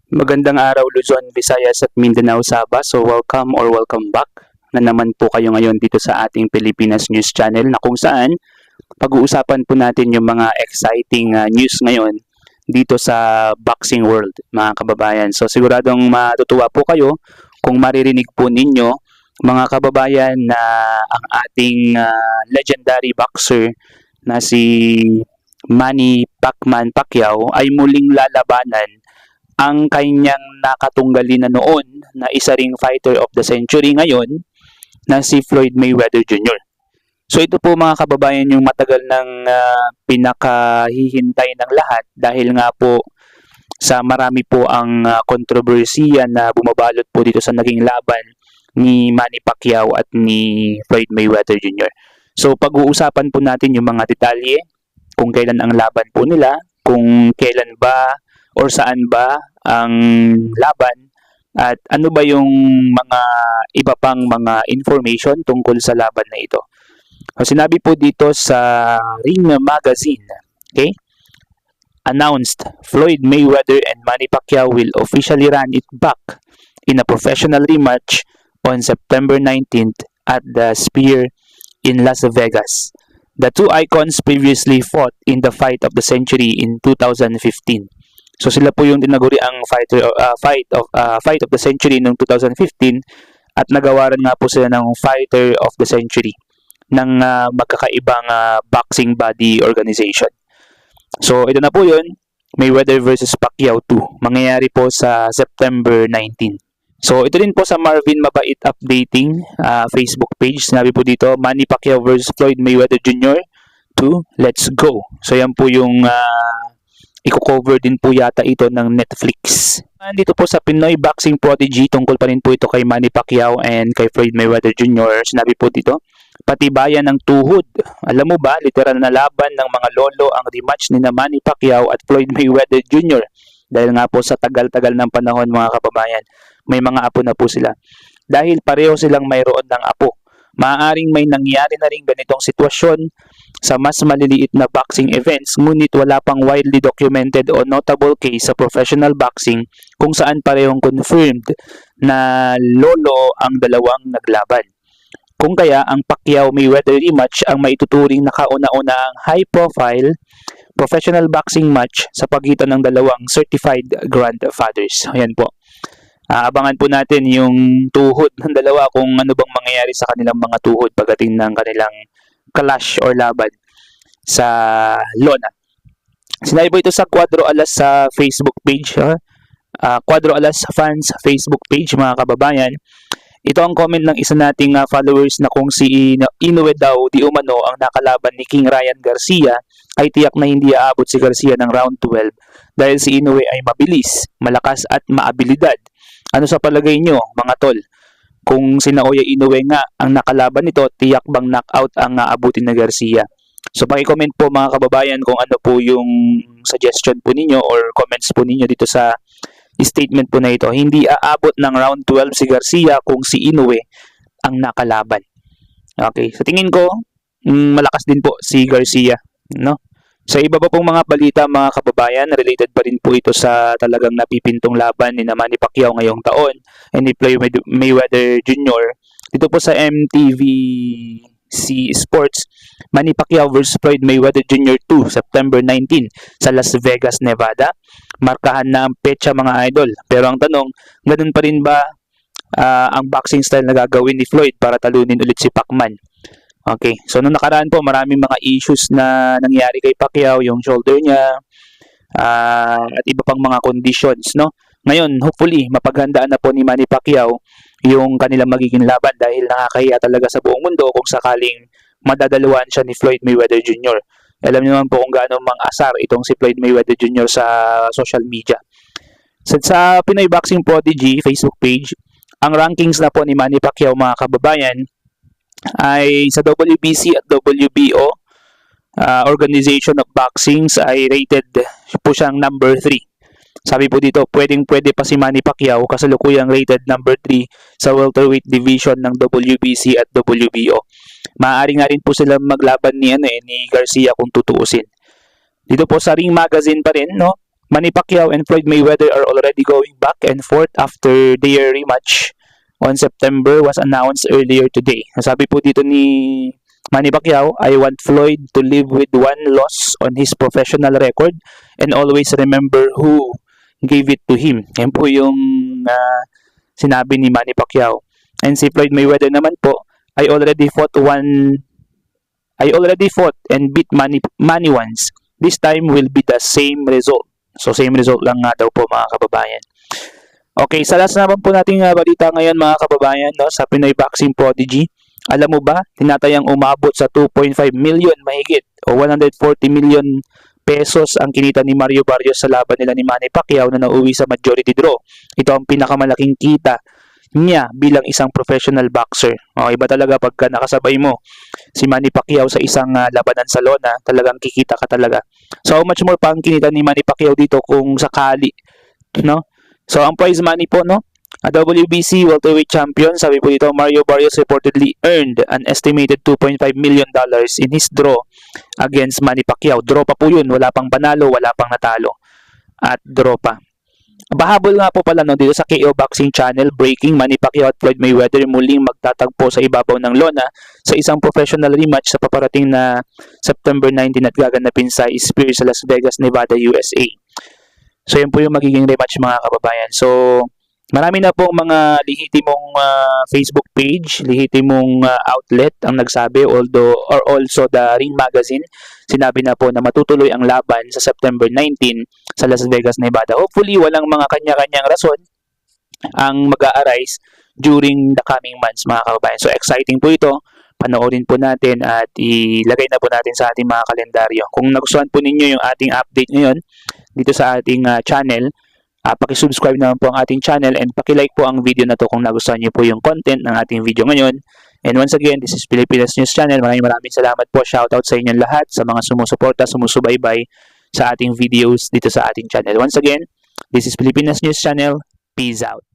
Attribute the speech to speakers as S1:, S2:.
S1: Magandang araw Luzon, Visayas at Mindanao, Sabah. So welcome back na naman po kayo ngayon dito sa ating Pilipinas News Channel na kung saan pag-uusapan po natin yung mga exciting news ngayon dito sa boxing world, mga kababayan. So siguradong matutuwa po kayo kung maririnig po ninyo, mga kababayan, na ang ating legendary boxer na si Manny Pacquiao ay muling lalabanan ang kanyang nakatunggali na noon na isa ring fighter of the century ngayon na si Floyd Mayweather Jr. So ito po mga kababayan yung matagal ng pinakahihintay ng lahat dahil nga po sa marami po ang kontrobersiya na bumabalot po dito sa naging laban ni Manny Pacquiao at ni Floyd Mayweather Jr. So pag-uusapan po natin yung mga detalye, kung kailan ang laban po nila, kung kailan ba or saan ba ang laban, at ano ba yung mga iba pang mga information tungkol sa laban na ito. So, sinabi po dito sa Ring Magazine, okay? Announced, Floyd Mayweather and Manny Pacquiao will officially run it back in a professional rematch on September 19th at the Sphere in Las Vegas. The two icons previously fought in the fight of the century in 2015. So sila po yung tinaguri ang fight of the century noong 2015 at nagawaran nga po sila ng fighter of the century ng magkakaibang boxing body organization. So ito na po yun, Mayweather versus Pacquiao 2. Mangyayari po sa September 19. So ito din po sa Marvin Mabait Updating Facebook page. Sinabi po dito, Manny Pacquiao versus Floyd Mayweather Jr. 2, let's go. So yan po yung i-cover din po yata ito ng Netflix. Dito po sa Pinoy Boxing Prodigy, tungkol pa rin po ito kay Manny Pacquiao and kay Floyd Mayweather Jr. Sinabi po dito, patibayan ng tuhod. Alam mo ba, literal na laban ng mga lolo ang rematch ni Manny Pacquiao at Floyd Mayweather Jr. Dahil nga po sa tagal-tagal ng panahon, mga kababayan, may mga apo na po sila. Dahil pareho silang mayroon ng apo, maaaring may nangyari na rin ganitong sitwasyon sa mas maliliit na boxing events, ngunit wala pang widely documented o notable case sa professional boxing kung saan parehong confirmed na lolo ang dalawang naglaban. Kung kaya ang Pacquiao-Mayweather rematch ang maituturing na kauna-unahang high-profile professional boxing match sa pagitan ng dalawang certified grandfathers. Ayan po. Abangan po natin yung tuhod ng dalawa, kung ano bang mangyayari sa kanilang mga tuhod pagdating ng kanilang clash or laban sa lona. Sinabi po ito sa Cuadro Alas sa Facebook page. Cuadro Alas fans Facebook page, mga kababayan. Ito ang comment ng isa nating followers na kung si Inoue daw di umano ang nakalaban ni King Ryan Garcia, ay tiyak na hindi aabot si Garcia ng round 12 dahil si Inoue ay mabilis, malakas at maabilidad. Ano sa palagay nyo, mga tol? Kung si Naoya Inoue nga ang nakalaban nito, tiyak bang knockout ang aabutin na Garcia? So paki-comment po, mga kababayan, kung ano po yung suggestion po ninyo or comments po ninyo dito sa statement po na ito. Hindi aabot ng round 12 si Garcia kung si Inoue ang nakalaban. Okay, sa tingin ko, malakas din po si Garcia, no? Sa iba pa pong mga balita, mga kababayan, related pa rin po ito sa talagang napipintong laban ni Manny Pacquiao ngayong taon and ni Floyd Mayweather Jr. Dito po sa MTVC Sports, Manny Pacquiao vs Floyd Mayweather Jr. 2, September 19 sa Las Vegas, Nevada. Markahan na ang petsa, mga idol. Pero ang tanong, ganun pa rin ba ang boxing style na gagawin ni Floyd para talunin ulit si Pacman? Okay, so nung nakaraan po, maraming mga issues na nangyari kay Pacquiao, yung shoulder niya, at iba pang mga conditions, no? Ngayon, hopefully, mapaghandaan na po ni Manny Pacquiao yung kanilang magiging laban dahil nakakahiya talaga sa buong mundo kung sakaling madadalawan siya ni Floyd Mayweather Jr. Alam niyo naman po kung gaano mang-asar itong si Floyd Mayweather Jr. sa social media. Sa Pinoy Boxing Prodigy Facebook page, ang rankings na po ni Manny Pacquiao, mga kababayan, ay sa WBC at WBO Organization of Boxings ay rated po siyang number 3. Sabi po dito, pwede pa si Manny Pacquiao, kasalukuyang rated number 3 sa welterweight division ng WBC at WBO. Maaari nga rin po sila maglaban ni Garcia kung tutuusin. Dito po sa Ring Magazine pa rin, no? Manny Pacquiao and Floyd Mayweather are already going back and forth after their rematch on September was announced earlier today. Sabi po dito ni Manny Pacquiao, I want Floyd to live with one loss on his professional record and always remember who gave it to him. Yan po yung sinabi ni Manny Pacquiao. And si Floyd Mayweather naman po, I already fought and beat Manny once. This time will be the same result. So same result lang nga daw po mga kababayan. Okay, sa last naman po nating balita ngayon mga kababayan, no, sa Pinoy Boxing Prodigy. Alam mo ba, tinatayang umabot sa 2.5 million mahigit o 140 million pesos ang kinita ni Mario Barrios sa laban nila ni Manny Pacquiao na nauwi sa majority draw. Ito ang pinakamalaking kita niya bilang isang professional boxer. Iba talaga pagka nakasabay mo si Manny Pacquiao sa isang labanan sa lona, talagang kikita ka talaga. So how much more pa ang kinita ni Manny Pacquiao dito kung sakali, no? So ang prize money po, no? A WBC welterweight champion, sabi po dito, Mario Barrios reportedly earned an estimated $2.5 million in his draw against Manny Pacquiao. Draw pa po yun, wala pang panalo, wala pang natalo. At draw pa. Bahabol nga po pala, no, dito sa KO Boxing Channel, breaking, Manny Pacquiao at Floyd Mayweather muling magtatagpo sa ibabaw ng lona sa isang professional rematch sa paparating na September 19 at gaganapin sa Sphere sa Las Vegas, Nevada, USA. So yun po yung magiging rematch mga kababayan. So marami na pong mga lihitimong Facebook page, lihitimong outlet ang nagsabi, also the Ring Magazine, sinabi na po na matutuloy ang laban sa September 19 sa Las Vegas, Nevada. Hopefully, walang mga kanya-kanyang rason ang mag-a-arise during the coming months, mga kababayan. So, exciting po ito. Panoorin po natin at ilagay na po natin sa ating mga kalendaryo. Kung nagustuhan po ninyo yung ating update ngayon dito sa ating channel, paki-subscribe naman po ang ating channel and paki-like po ang video na to kung nagustuhan niyo po yung content ng ating video ngayon. And once again, this is Pilipinas News Channel. Maraming salamat po. Shoutout sa inyong lahat, sa mga sumusuporta, sumusubaybay sa ating videos dito sa ating channel. Once again, this is Pilipinas News Channel. Peace out.